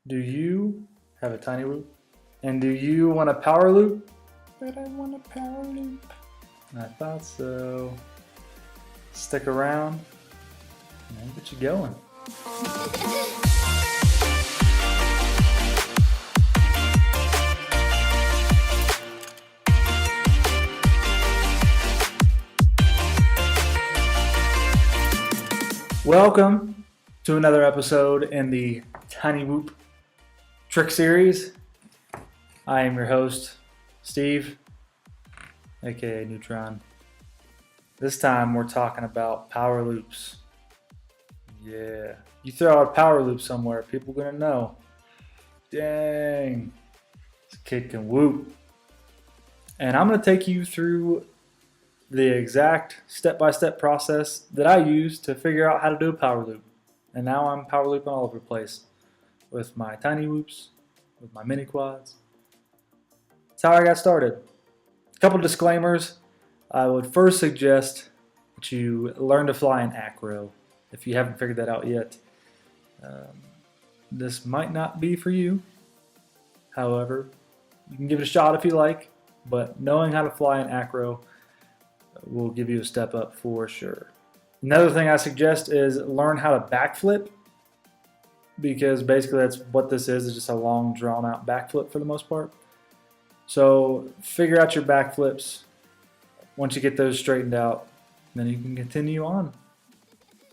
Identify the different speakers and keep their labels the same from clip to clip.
Speaker 1: Do you have a tiny loop? And do you want a power loop? But I want a power loop. I thought so. Stick around and I'll get you going. Welcome to another episode in the Tiny Whoop Trick Series. I am your host, Steve, aka Neutron. This time we're talking about power loops. Yeah, you throw out a power loop somewhere, people gonna know. Dang, this kid can whoop. And I'm gonna take you through the exact step-by-step process that I use to figure out how to do a power loop. And now I'm power looping all over the place with my tiny whoops, with my mini quads. That's how I got started. A couple disclaimers. I would first suggest that you learn to fly in Acro if you haven't figured that out yet. This might not be for you. However, you can give it a shot if you like, but knowing how to fly in Acro will give you a step up for sure. Another thing I suggest is learn how to backflip, because basically that's what this is just a long drawn out backflip for the most part. So figure out your backflips. Once you get those straightened out, then you can continue on.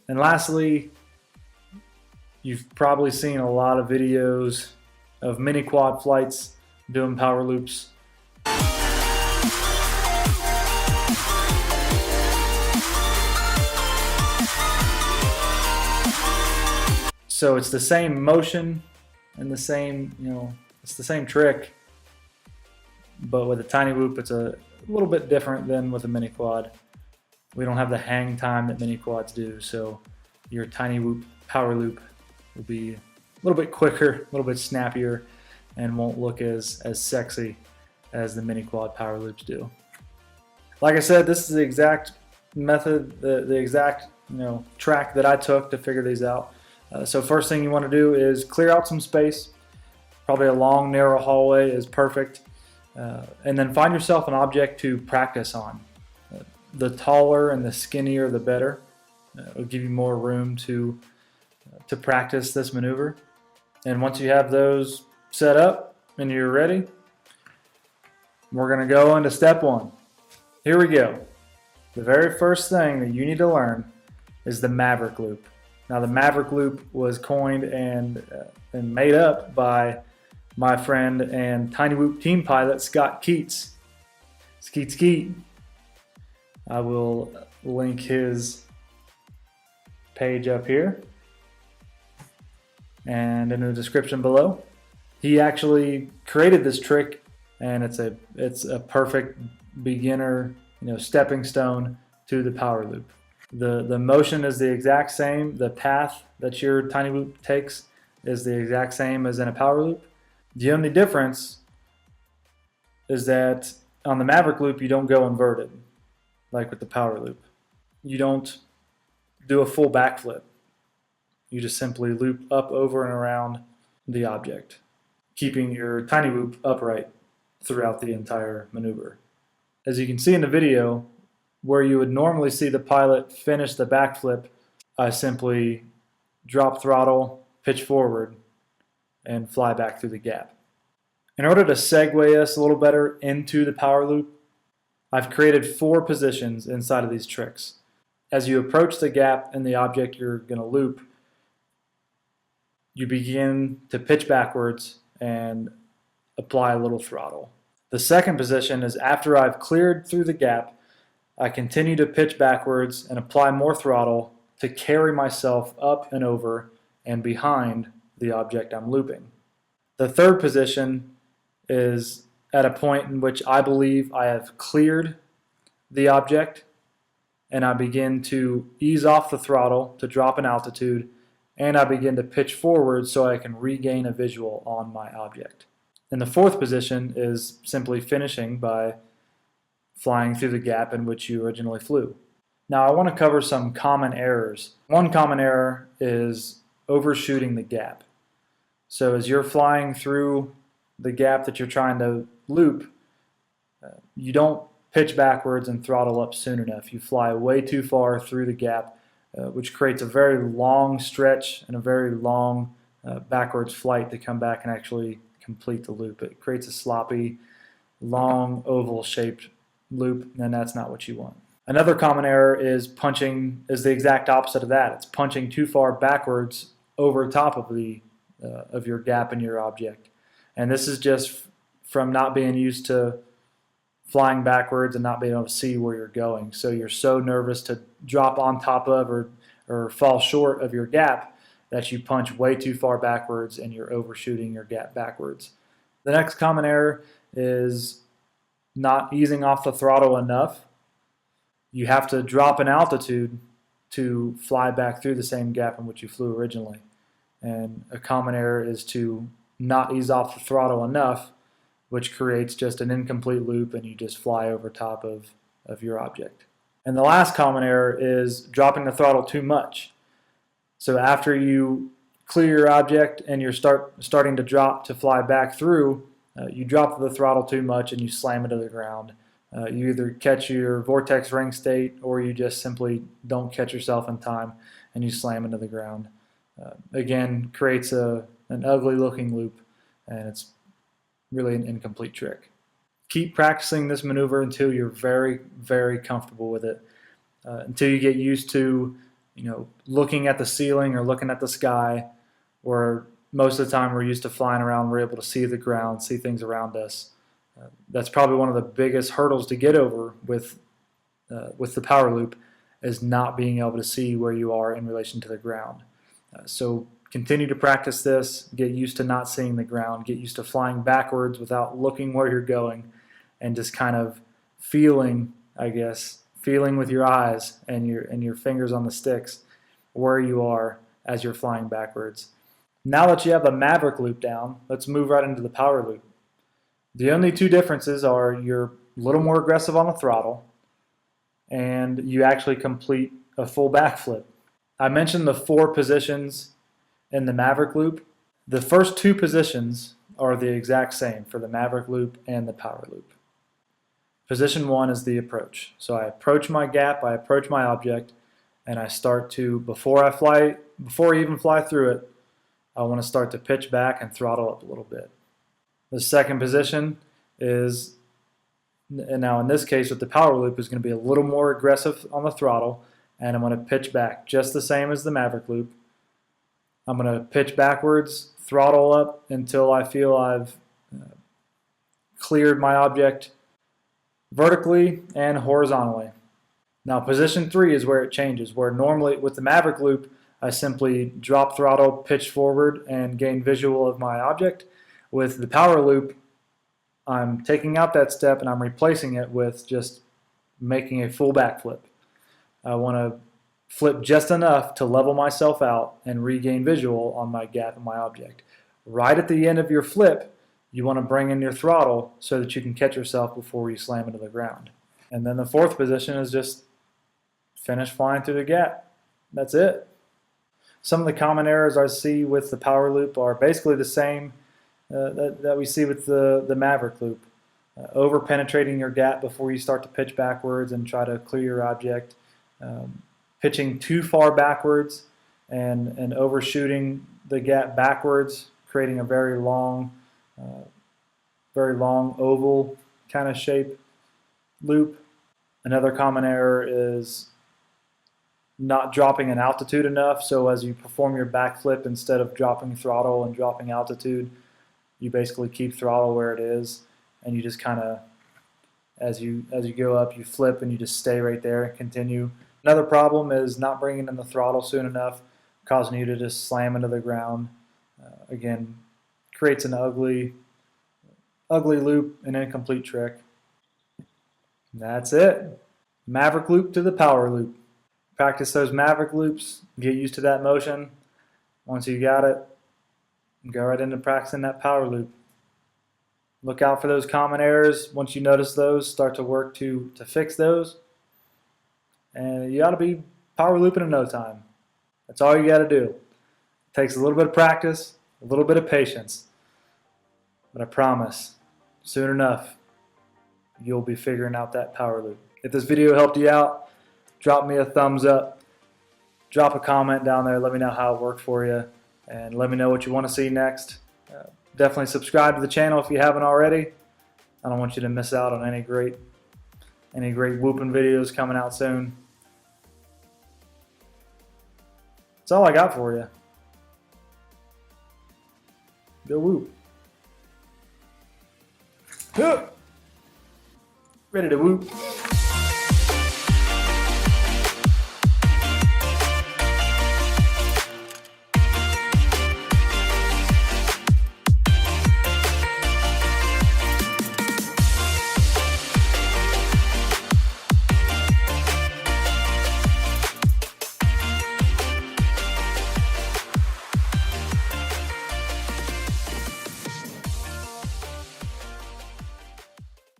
Speaker 1: And lastly, you've probably seen a lot of videos of mini quad flights doing power loops. So it's the same motion and the same, it's the same trick, but with a tiny whoop, it's a little bit different than with a mini quad. We don't have the hang time that mini quads do, so your tiny whoop power loop will be a little bit quicker, a little bit snappier, and won't look as sexy as the mini quad power loops do. Like I said, this is the exact method, the exact track that I took to figure these out. So first thing you want to do is clear out some space. Probably a long, narrow hallway is perfect. And then find yourself an object to practice on. The taller and the skinnier, the better. It'll give you more room to practice this maneuver. And once you have those set up and you're ready, we're going to go into step one. Here we go. The very first thing that you need to learn is the Maverick Loop. Now the Maverick Loop was coined and made up by my friend and Tiny Whoop team pilot Scott Keatts. Skeatts. I will link his page up here and in the description below. He actually created this trick, and it's a perfect beginner stepping stone to the power loop. The motion is the exact same. The path that your tiny whoop takes is the exact same as in a power loop. The only difference is that on the Maverick Loop, you don't go inverted like with the power loop. You don't do a full backflip. You just simply loop up, over, and around the object, keeping your tiny whoop upright throughout the entire maneuver. As you can see in the video, where you would normally see the pilot finish the backflip, I simply drop throttle, pitch forward, and fly back through the gap. In order to segue us a little better into the power loop, I've created 4 positions inside of these tricks. As you approach the gap in the object you're going to loop, you begin to pitch backwards and apply a little throttle. The second position is after I've cleared through the gap, I continue to pitch backwards and apply more throttle to carry myself up and over and behind the object I'm looping. The third position is at a point in which I believe I have cleared the object, and I begin to ease off the throttle to drop in altitude, and I begin to pitch forward so I can regain a visual on my object. And the fourth position is simply finishing by flying through the gap in which you originally flew. Now I want to cover some common errors. One common error is overshooting the gap. So as you're flying through the gap that you're trying to loop, you don't pitch backwards and throttle up soon enough. You fly way too far through the gap, which creates a very long stretch and a very long backwards flight to come back and actually complete the loop. It creates a sloppy, long, oval-shaped loop, and that's not what you want. Another common error is the exact opposite of that. It's punching too far backwards over top of your gap in your object. And this is just from not being used to flying backwards and not being able to see where you're going. So you're so nervous to drop on top of or fall short of your gap that you punch way too far backwards and you're overshooting your gap backwards. The next common error is not easing off the throttle enough. You have to drop in altitude to fly back through the same gap in which you flew originally. And a common error is to not ease off the throttle enough, which creates just an incomplete loop and you just fly over top of your object. And the last common error is dropping the throttle too much. So after you clear your object and you're starting to drop to fly back through, you drop the throttle too much and you slam it to the ground. You either catch your vortex ring state or you just simply don't catch yourself in time and you slam into the ground. Again, creates an ugly looking loop, and it's really an incomplete trick. Keep practicing this maneuver until you're very, very comfortable with it. Until you get used to, looking at the ceiling or looking at the sky, or most of the time we're used to flying around, we're able to see the ground, see things around us. That's probably one of the biggest hurdles to get over with the power loop, is not being able to see where you are in relation to the ground. So continue to practice this, get used to not seeing the ground, get used to flying backwards without looking where you're going, and just kind of feeling with your eyes and your fingers on the sticks where you are as you're flying backwards. Now that you have the Maverick Loop down, let's move right into the power loop. The only two differences are you're a little more aggressive on the throttle and you actually complete a full backflip. I mentioned the 4 positions in the Maverick Loop. The first 2 positions are the exact same for the Maverick Loop and the power loop. Position 1 is the approach. So I approach my gap, I approach my object, and I start to, before I even fly through it, I want to start to pitch back and throttle up a little bit. The second position is, and now in this case with the power loop, is going to be a little more aggressive on the throttle, and I'm going to pitch back just the same as the Maverick Loop. I'm going to pitch backwards, throttle up until I feel I've cleared my object vertically and horizontally. Now position 3 is where it changes, where normally with the Maverick Loop I simply drop throttle, pitch forward, and gain visual of my object. With the power loop, I'm taking out that step and I'm replacing it with just making a full backflip. I want to flip just enough to level myself out and regain visual on my gap and my object. Right at the end of your flip, you want to bring in your throttle so that you can catch yourself before you slam into the ground. And then the 4th position is just finish flying through the gap. That's it. Some of the common errors I see with the power loop are basically the same that we see with the Maverick Loop. Over penetrating your gap before you start to pitch backwards and try to clear your object. Pitching too far backwards and overshooting the gap backwards, creating a very long oval kind of shape loop. Another common error is not dropping in altitude enough, so as you perform your backflip, instead of dropping throttle and dropping altitude, you basically keep throttle where it is, and you just kind of, as you go up, you flip and you just stay right there and continue. Another problem is not bringing in the throttle soon enough, causing you to just slam into the ground. Again, creates an ugly loop, an incomplete trick. And that's it. Maverick Loop to the power loop. Practice those Maverick loops, get used to that motion. Once you got it, go right into practicing that power loop. Look out for those common errors. Once you notice those, start to work to fix those. And you ought to be power looping in no time. That's all you got to do. It takes a little bit of practice, A little bit of patience. But I promise, soon enough, you'll be figuring out that power loop. If this video helped you out, drop me a thumbs up. Drop a comment down there. Let me know how it worked for you. And let me know what you want to see next. Definitely subscribe to the channel if you haven't already. I don't want you to miss out on any great whooping videos coming out soon. That's all I got for you. Go whoop. Ready to whoop.